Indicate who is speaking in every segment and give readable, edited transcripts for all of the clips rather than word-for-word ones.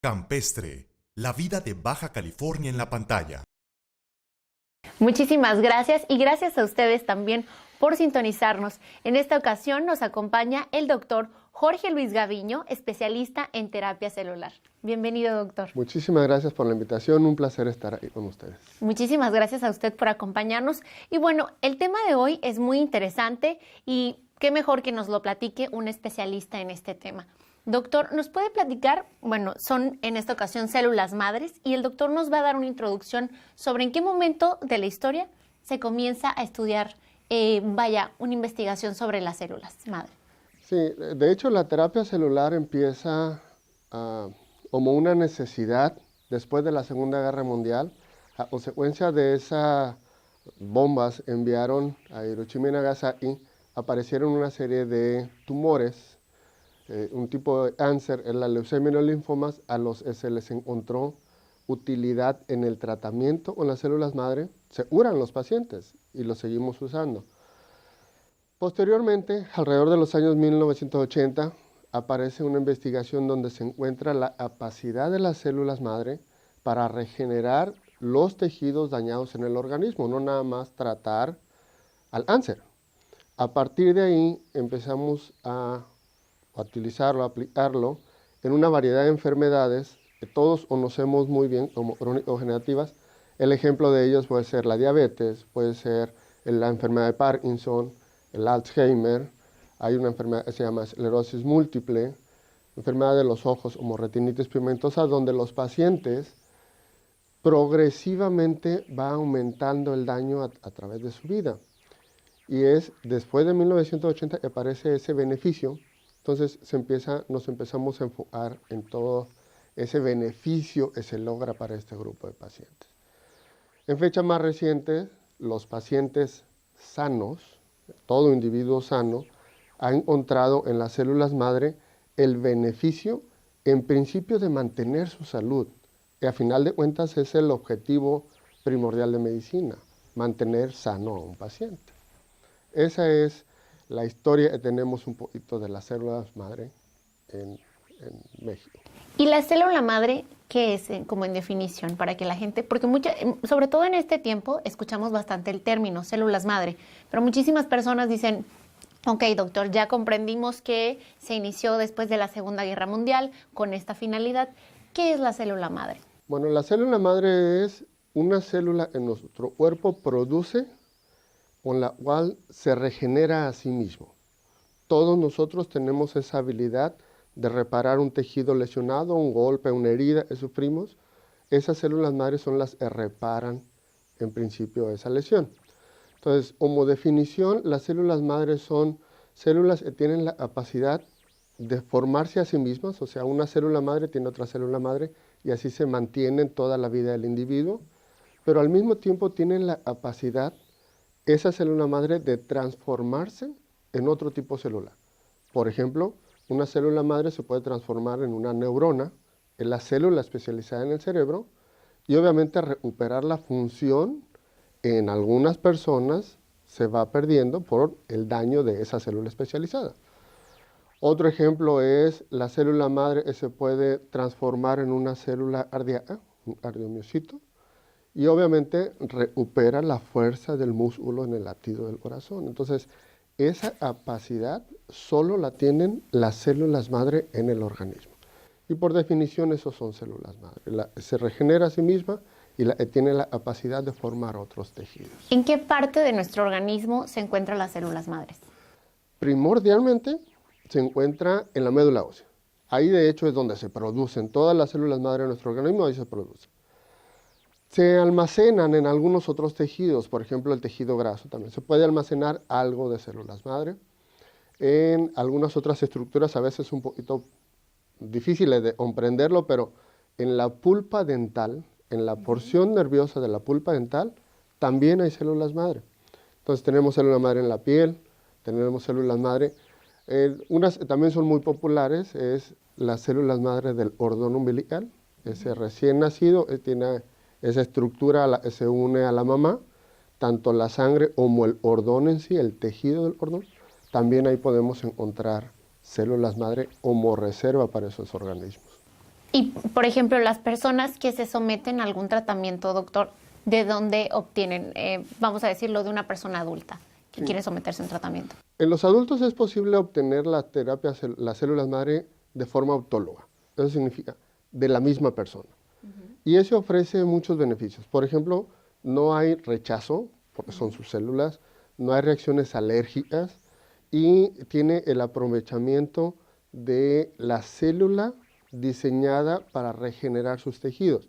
Speaker 1: Campestre, la vida de Baja California en la pantalla.
Speaker 2: Muchísimas gracias y gracias a ustedes también por sintonizarnos. En esta ocasión nos acompaña el doctor Jorge Luis Gaviño, especialista en terapia celular. Bienvenido, doctor.
Speaker 3: Muchísimas gracias por la invitación, un placer estar ahí con ustedes.
Speaker 2: Muchísimas gracias a usted por acompañarnos. Y bueno, el tema de hoy es muy interesante y qué mejor que nos lo platique un especialista en este tema. Doctor, ¿nos puede platicar? Bueno, son en esta ocasión células madres y el doctor nos va a dar una introducción sobre en qué momento de la historia se comienza a estudiar, una investigación sobre las células madre.
Speaker 3: Sí, de hecho la terapia celular empieza como una necesidad después de la Segunda Guerra Mundial. A consecuencia de esas bombas enviaron a Hiroshima y Nagasaki, aparecieron una serie de tumores. Un tipo de cáncer, en la leucemia y los linfomas, se les encontró utilidad en el tratamiento con las células madre. Se curan los pacientes y los seguimos usando. Posteriormente, alrededor de los años 1980, aparece una investigación donde se encuentra la capacidad de las células madre para regenerar los tejidos dañados en el organismo, no nada más tratar al cáncer. A partir de ahí empezamos a utilizarlo, aplicarlo en una variedad de enfermedades que todos conocemos muy bien como crónico-degenerativas. El ejemplo de ellos puede ser la diabetes, puede ser la enfermedad de Parkinson, el Alzheimer, hay una enfermedad que se llama esclerosis múltiple, enfermedad de los ojos como retinitis pigmentosa, donde los pacientes progresivamente va aumentando el daño a través de su vida. Y es después de 1980 que aparece ese beneficio. Entonces nos empezamos a enfocar en todo ese beneficio que se logra para este grupo de pacientes. En fechas más recientes, los pacientes sanos, todo individuo sano, ha encontrado en las células madre el beneficio, en principio, de mantener su salud, que a final de cuentas es el objetivo primordial de medicina, mantener sano a un paciente. Esa es la historia que tenemos un poquito de las células madre en México.
Speaker 2: ¿Y la célula madre qué es, como en definición, para que la gente, porque sobre todo en este tiempo escuchamos bastante el término células madre, pero muchísimas personas dicen, ok, doctor, ya comprendimos que se inició después de la Segunda Guerra Mundial con esta finalidad. ¿Qué es la célula madre?
Speaker 3: Bueno, la célula madre es una célula que nuestro cuerpo produce con la cual se regenera a sí mismo. Todos nosotros tenemos esa habilidad de reparar un tejido lesionado, un golpe, una herida que sufrimos. Esas células madres son las que reparan, en principio, esa lesión. Entonces, como definición, las células madres son células que tienen la capacidad de formarse a sí mismas, o sea, una célula madre tiene otra célula madre y así se mantienen toda la vida del individuo, pero al mismo tiempo tienen la capacidad esa célula madre de transformarse en otro tipo de célula. Por ejemplo, una célula madre se puede transformar en una neurona, en la célula especializada en el cerebro, y obviamente recuperar la función en algunas personas se va perdiendo por el daño de esa célula especializada. Otro ejemplo es la célula madre que se puede transformar en una célula cardíaca, un cardiomiocito, y obviamente recupera la fuerza del músculo en el latido del corazón. Entonces, esa capacidad solo la tienen las células madre en el organismo. Y por definición, esos son células madre. Se regenera a sí misma y tiene la capacidad de formar otros tejidos.
Speaker 2: ¿En qué parte de nuestro organismo se encuentran las células madres?
Speaker 3: Primordialmente se encuentra en la médula ósea. Ahí de hecho es donde se producen todas las células madre de nuestro organismo, ahí se producen. Se almacenan en algunos otros tejidos, por ejemplo el tejido graso también. Se puede almacenar algo de células madre. En algunas otras estructuras a veces un poquito difíciles de comprenderlo, pero en la pulpa dental, en la porción nerviosa de la pulpa dental, también hay células madre. Entonces tenemos células madre en la piel, tenemos células madre. Unas también son muy populares, es las células madre del cordón umbilical. Ese recién nacido tiene esa estructura se une a la mamá, tanto la sangre como el cordón en sí, el tejido del cordón. También ahí podemos encontrar células madre como reserva para esos organismos.
Speaker 2: Y, por ejemplo, las personas que se someten a algún tratamiento, doctor, ¿de dónde obtienen, vamos a decirlo, de una persona adulta que quiere someterse a un tratamiento?
Speaker 3: En los adultos es posible obtener la terapia, las células madre, de forma autóloga. Eso significa de la misma persona. Y eso ofrece muchos beneficios. Por ejemplo, no hay rechazo, porque son sus células, no hay reacciones alérgicas y tiene el aprovechamiento de la célula diseñada para regenerar sus tejidos.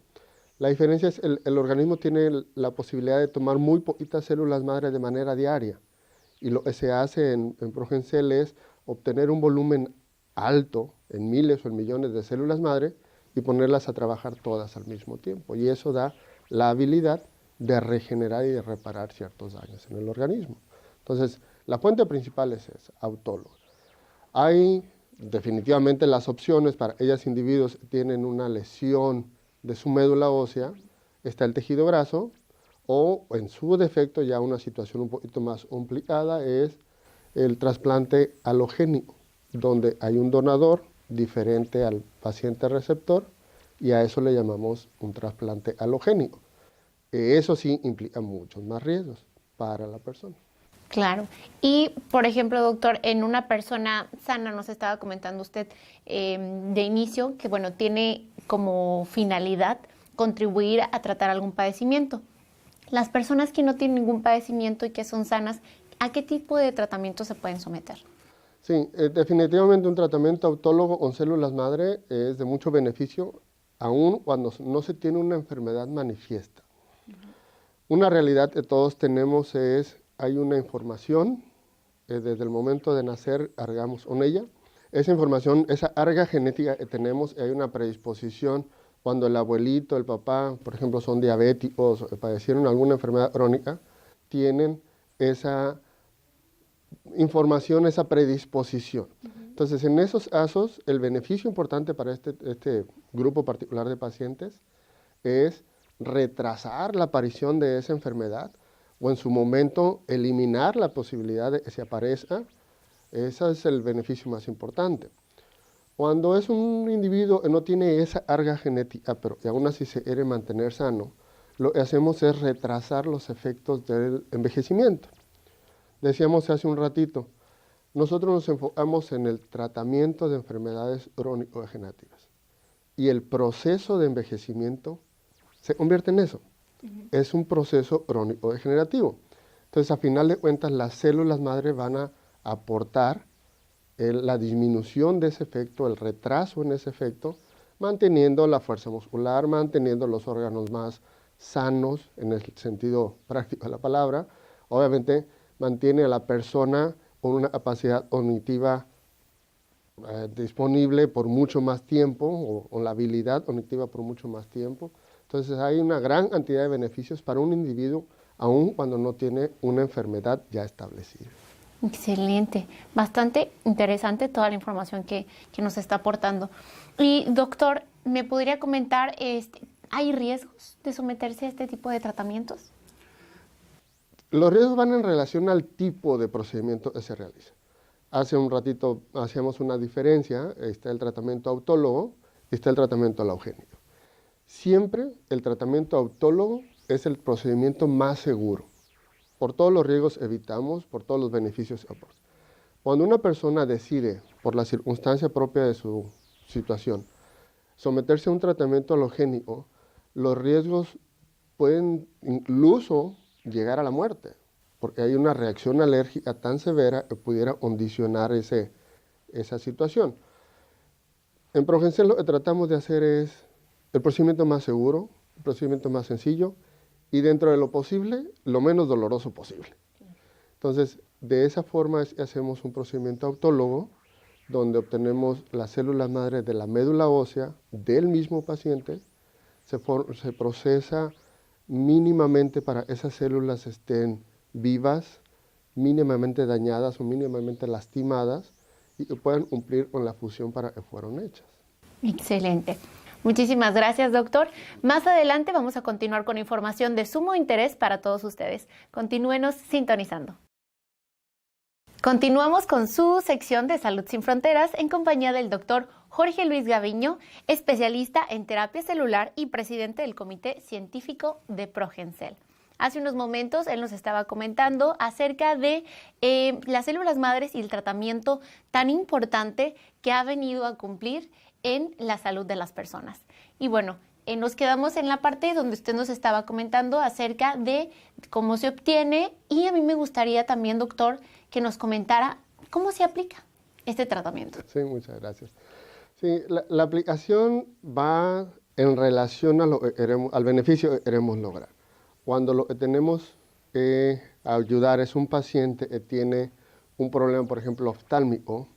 Speaker 3: La diferencia es el organismo tiene la posibilidad de tomar muy poquitas células madre de manera diaria. Y lo que se hace en Progensel es obtener un volumen alto, en miles o en millones de células madre, y ponerlas a trabajar todas al mismo tiempo. Y eso da la habilidad de regenerar y de reparar ciertos daños en el organismo. Entonces, la fuente principal es esa, autóloga. Hay definitivamente las opciones para aquellos individuos que tienen una lesión de su médula ósea, está el tejido graso, o en su defecto ya una situación un poquito más complicada es el trasplante halogénico, donde hay un donador diferente al paciente receptor y a eso le llamamos un trasplante halogénico. Eso sí implica muchos más riesgos para la persona.
Speaker 2: Claro. Y, por ejemplo, doctor, en una persona sana, nos estaba comentando usted de inicio que, bueno, tiene como finalidad contribuir a tratar algún padecimiento. Las personas que no tienen ningún padecimiento y que son sanas, ¿a qué tipo de tratamiento se pueden someter?
Speaker 3: Sí, definitivamente un tratamiento autólogo con células madre es de mucho beneficio, aun cuando no se tiene una enfermedad manifiesta. Una realidad que todos tenemos es, hay una información, desde el momento de nacer cargamos con ella. Esa información, esa carga genética que tenemos, hay una predisposición cuando el abuelito, el papá, por ejemplo, son diabéticos o padecieron alguna enfermedad crónica, tienen esa información, esa predisposición. Entonces, en esos casos, el beneficio importante para este grupo particular de pacientes es retrasar la aparición de esa enfermedad o en su momento eliminar la posibilidad de que se aparezca. Ese es el beneficio más importante. Cuando es un individuo que no tiene esa carga genética, pero que aún así se quiere mantener sano, lo que hacemos es retrasar los efectos del envejecimiento. Decíamos hace un ratito, nosotros nos enfocamos en el tratamiento de enfermedades crónico-degenerativas y el proceso de envejecimiento se convierte en eso. Es un proceso crónico-degenerativo. Entonces, a final de cuentas, las células madre van a aportar la disminución de ese efecto, el retraso en ese efecto, manteniendo la fuerza muscular, manteniendo los órganos más sanos en el sentido práctico de la palabra. Obviamente, mantiene a la persona con una capacidad cognitiva disponible por mucho más tiempo, o con la habilidad cognitiva por mucho más tiempo. Entonces hay una gran cantidad de beneficios para un individuo, aun cuando no tiene una enfermedad ya establecida.
Speaker 2: Excelente, bastante interesante toda la información que nos está aportando. Y doctor, ¿me podría comentar, hay riesgos de someterse a este tipo de tratamientos?
Speaker 3: Los riesgos van en relación al tipo de procedimiento que se realiza. Hace un ratito hacíamos una diferencia, está el tratamiento autólogo y está el tratamiento halogénico. Siempre el tratamiento autólogo es el procedimiento más seguro. Por todos los riesgos evitamos, por todos los beneficios aporta. Cuando una persona decide, por la circunstancia propia de su situación, someterse a un tratamiento halogénico, los riesgos pueden incluso llegar a la muerte, porque hay una reacción alérgica tan severa que pudiera condicionar esa situación. En Progensel lo que tratamos de hacer es el procedimiento más seguro, el procedimiento más sencillo y dentro de lo posible, lo menos doloroso posible. Entonces, de esa forma hacemos un procedimiento autólogo donde obtenemos las células madre de la médula ósea del mismo paciente, se procesa mínimamente para que esas células estén vivas, mínimamente dañadas o mínimamente lastimadas y que puedan cumplir con la función para que fueron hechas.
Speaker 2: Excelente. Muchísimas gracias, doctor. Más adelante vamos a continuar con información de sumo interés para todos ustedes. Continúenos sintonizando. Continuamos con su sección de Salud Sin Fronteras en compañía del doctor Jorge Luis Gaviño, especialista en terapia celular y presidente del Comité Científico de Progensel. Hace unos momentos él nos estaba comentando acerca de las células madres y el tratamiento tan importante que ha venido a cumplir en la salud de las personas. Y bueno, nos quedamos en la parte donde usted nos estaba comentando acerca de cómo se obtiene, y a mí me gustaría también, doctor, que nos comentara cómo se aplica este tratamiento.
Speaker 3: Sí, muchas gracias. Sí, la aplicación va en relación a al beneficio que queremos lograr. Cuando lo que tenemos que ayudar es un paciente que tiene un problema, por ejemplo, oftálmico,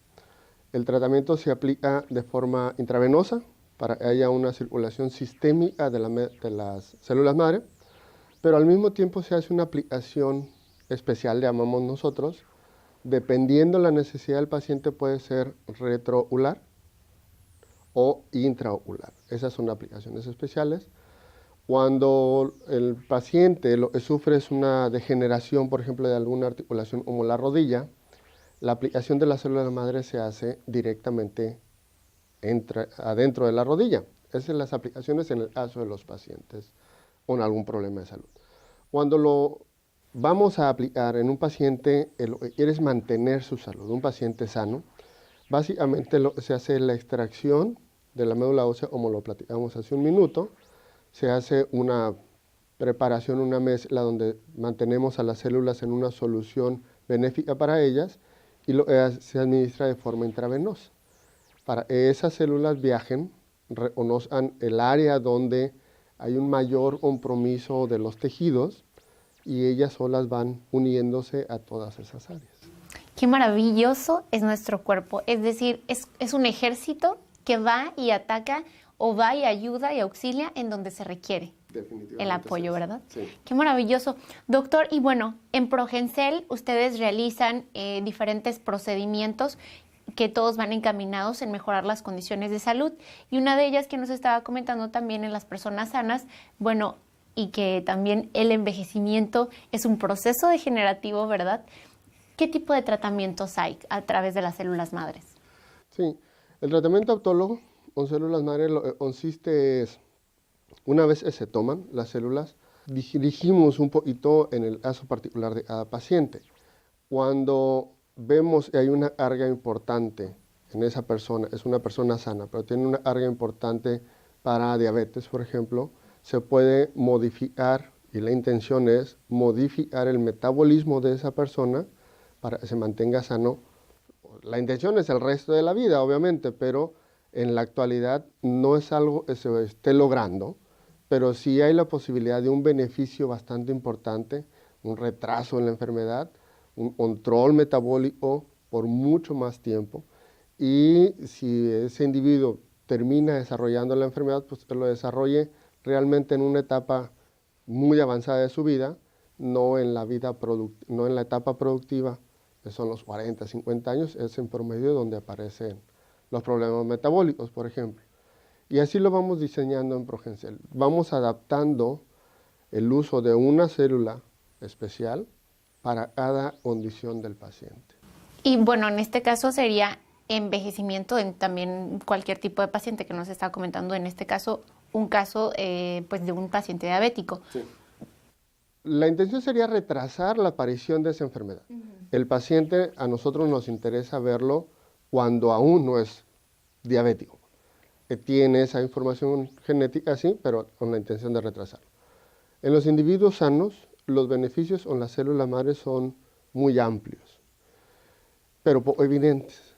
Speaker 3: el tratamiento se aplica de forma intravenosa para que haya una circulación sistémica de las células madre, pero al mismo tiempo se hace una aplicación especial, llamamos nosotros, dependiendo la necesidad del paciente, puede ser retroocular o intraocular. Esas son aplicaciones especiales. Cuando el paciente lo que sufre es una degeneración, por ejemplo, de alguna articulación como la rodilla, la aplicación de la célula madre se hace directamente adentro de la rodilla. Esas son las aplicaciones en el caso de los pacientes con algún problema de salud. Cuando lo vamos a aplicar en un paciente, lo que quiere es mantener su salud, un paciente sano, básicamente se hace la extracción de la médula ósea, como lo platicamos hace un minuto. Se hace una preparación, una mezcla donde mantenemos a las células en una solución benéfica para ellas y se administra de forma intravenosa. Para que esas células viajen, reconozcan el área donde hay un mayor compromiso de los tejidos y ellas solas van uniéndose a todas esas áreas.
Speaker 2: Qué maravilloso es nuestro cuerpo, es decir, es un ejército que va y ataca o va y ayuda y auxilia en donde se requiere el apoyo, sí, ¿verdad?
Speaker 3: Sí.
Speaker 2: Qué maravilloso. Doctor, y bueno, en Progensel ustedes realizan diferentes procedimientos que todos van encaminados en mejorar las condiciones de salud, y una de ellas que nos estaba comentando también en las personas sanas, bueno, y que también el envejecimiento es un proceso degenerativo, ¿verdad? ¿Qué tipo de tratamientos hay a través de las células madres?
Speaker 3: Sí, el tratamiento autólogo con células madre lo que consiste es, una vez que se toman las células, dirigimos un poquito en el caso particular de cada paciente. Cuando vemos que hay una carga importante en esa persona, es una persona sana, pero tiene una carga importante para diabetes, por ejemplo, se puede modificar, y la intención es modificar el metabolismo de esa persona para que se mantenga sano. La intención es el resto de la vida, obviamente, pero en la actualidad no es algo que se esté logrando, pero sí hay la posibilidad de un beneficio bastante importante, un retraso en la enfermedad, un control metabólico por mucho más tiempo, y si ese individuo termina desarrollando la enfermedad, pues que lo desarrolle realmente en una etapa muy avanzada de su vida, no en la etapa productiva, que son los 40, 50 años, es en promedio donde aparecen los problemas metabólicos, por ejemplo. Y así lo vamos diseñando en Progensel. Vamos adaptando el uso de una célula especial para cada condición del paciente.
Speaker 2: Y bueno, en este caso sería envejecimiento en también cualquier tipo de paciente que nos está comentando, en este caso, un caso pues de un paciente diabético.
Speaker 3: Sí. La intención sería retrasar la aparición de esa enfermedad. El paciente, a nosotros nos interesa verlo cuando aún no es diabético, que tiene esa información genética, sí, pero con la intención de retrasarlo. En los individuos sanos, los beneficios con las células madre son muy amplios, pero poco evidentes.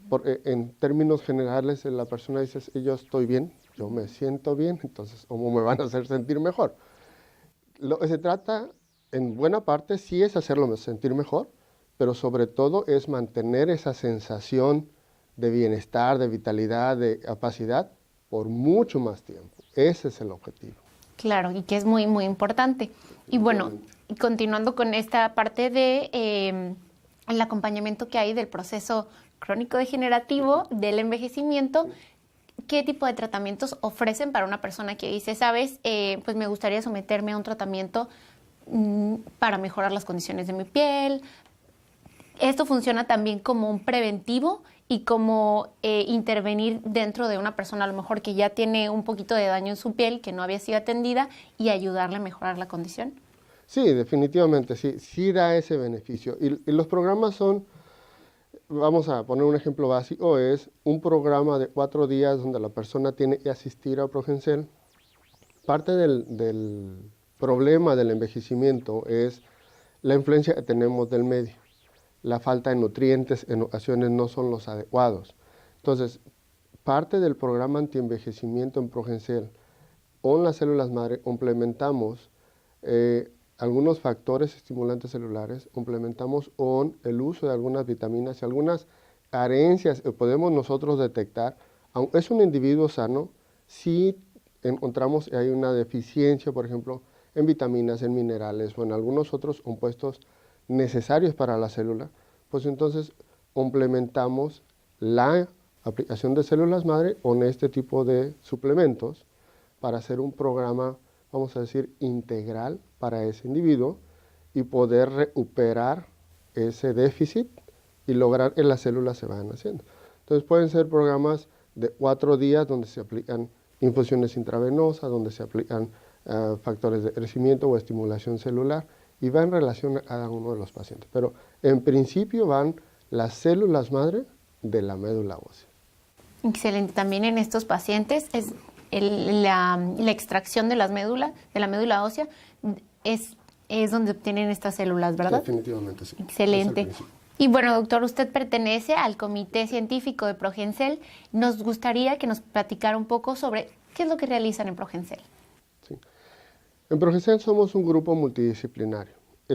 Speaker 3: Porque en términos generales, la persona dice, yo estoy bien, yo me siento bien, entonces, ¿cómo me van a hacer sentir mejor? Lo que se trata, en buena parte, sí es hacerlo sentir mejor, pero sobre todo es mantener esa sensación de bienestar, de vitalidad, de capacidad por mucho más tiempo. Ese es el objetivo.
Speaker 2: Claro, y que es muy, muy importante. Y bueno, continuando con esta parte de el acompañamiento que hay del proceso crónico degenerativo del envejecimiento, ¿qué tipo de tratamientos ofrecen para una persona que dice, sabes, pues me gustaría someterme a un tratamiento para mejorar las condiciones de mi piel? Esto funciona también como un preventivo y como intervenir dentro de una persona a lo mejor que ya tiene un poquito de daño en su piel, que no había sido atendida, y ayudarle a mejorar la condición.
Speaker 3: Sí, definitivamente, sí, sí da ese beneficio. Y los programas son, vamos a poner un ejemplo básico, es un programa de 4 días donde la persona tiene que asistir a Progensel. Parte del problema del envejecimiento es la influencia que tenemos del medio. La falta de nutrientes en ocasiones no son los adecuados. Entonces, parte del programa antienvejecimiento en Progensel, con las células madre, complementamos algunos factores estimulantes celulares, complementamos con el uso de algunas vitaminas y algunas carencias que podemos nosotros detectar. Aunque es un individuo sano, si encontramos que hay una deficiencia, por ejemplo, en vitaminas, en minerales o en algunos otros compuestos necesarios para la célula, pues entonces complementamos la aplicación de células madre con este tipo de suplementos para hacer un programa, vamos a decir, integral para ese individuo y poder recuperar ese déficit y lograr que las células se vayan haciendo. Entonces pueden ser programas de 4 días donde se aplican infusiones intravenosas, donde se aplican factores de crecimiento o estimulación celular, y va en relación a cada uno de los pacientes. Pero en principio van las células madre de la médula ósea.
Speaker 2: Excelente. También en estos pacientes es la extracción de la médula ósea es donde obtienen estas células, ¿verdad?
Speaker 3: Definitivamente, sí.
Speaker 2: Excelente. Y bueno, doctor, usted pertenece al Comité Científico de Progensel. Nos gustaría que nos platicara un poco sobre qué es lo que realizan en Progensel.
Speaker 3: Sí. En Progensel somos un grupo multidisciplinario.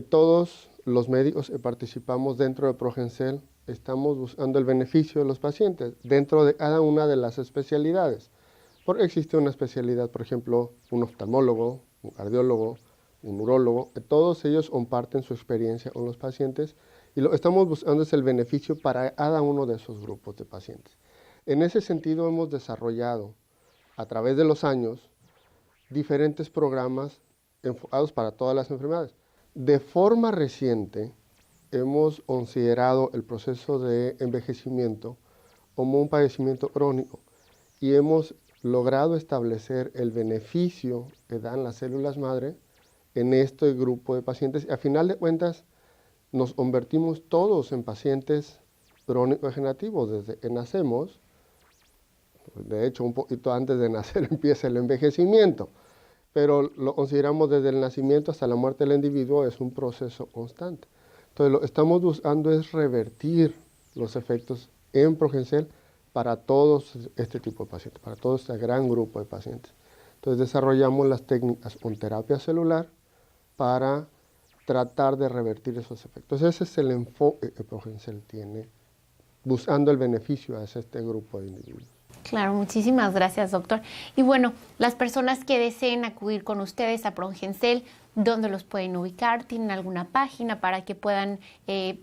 Speaker 3: Todos los médicos que participamos dentro de Progensel estamos buscando el beneficio de los pacientes dentro de cada una de las especialidades. Porque existe una especialidad, por ejemplo, un oftalmólogo, un cardiólogo, un urólogo, todos ellos comparten su experiencia con los pacientes y lo que estamos buscando es el beneficio para cada uno de esos grupos de pacientes. En ese sentido hemos desarrollado a través de los años diferentes programas enfocados para todas las enfermedades. De forma reciente hemos considerado el proceso de envejecimiento como un padecimiento crónico y hemos logrado establecer el beneficio que dan las células madre en este grupo de pacientes. A final de cuentas, nos convertimos todos en pacientes crónico-degenerativos desde que nacemos. De hecho, un poquito antes de nacer empieza el envejecimiento, pero lo consideramos desde el nacimiento hasta la muerte del individuo, es un proceso constante. Entonces, lo que estamos buscando es revertir los efectos en Progensel para todos este tipo de pacientes, para todo este gran grupo de pacientes. Entonces desarrollamos las técnicas con terapia celular para tratar de revertir esos efectos. Ese es el enfoque que Progensel tiene, buscando el beneficio a este grupo de individuos.
Speaker 2: Claro, muchísimas gracias, doctor. Y bueno, las personas que deseen acudir con ustedes a Progensel, ¿dónde los pueden ubicar? ¿Tienen alguna página para que puedan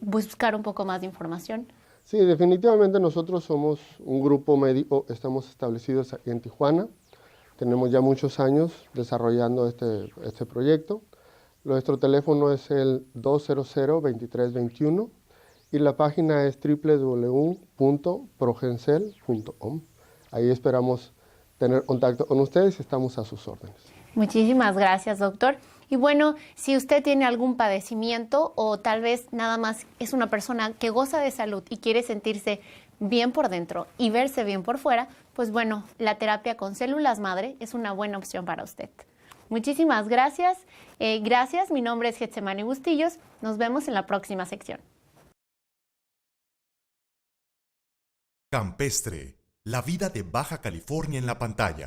Speaker 2: buscar un poco más de información?
Speaker 3: Sí, definitivamente nosotros somos un grupo médico, estamos establecidos aquí en Tijuana, tenemos ya muchos años desarrollando este proyecto. Nuestro teléfono es el 200-2321 y la página es www.progensel.com. Ahí esperamos tener contacto con ustedes y estamos a sus órdenes.
Speaker 2: Muchísimas gracias, doctor. Y bueno, si usted tiene algún padecimiento o tal vez nada más es una persona que goza de salud y quiere sentirse bien por dentro y verse bien por fuera, pues bueno, la terapia con células madre es una buena opción para usted. Muchísimas gracias. Gracias, mi nombre es Getsemani Bustillos. Nos vemos en la próxima sección.
Speaker 1: Campestre, la vida de Baja California en la pantalla.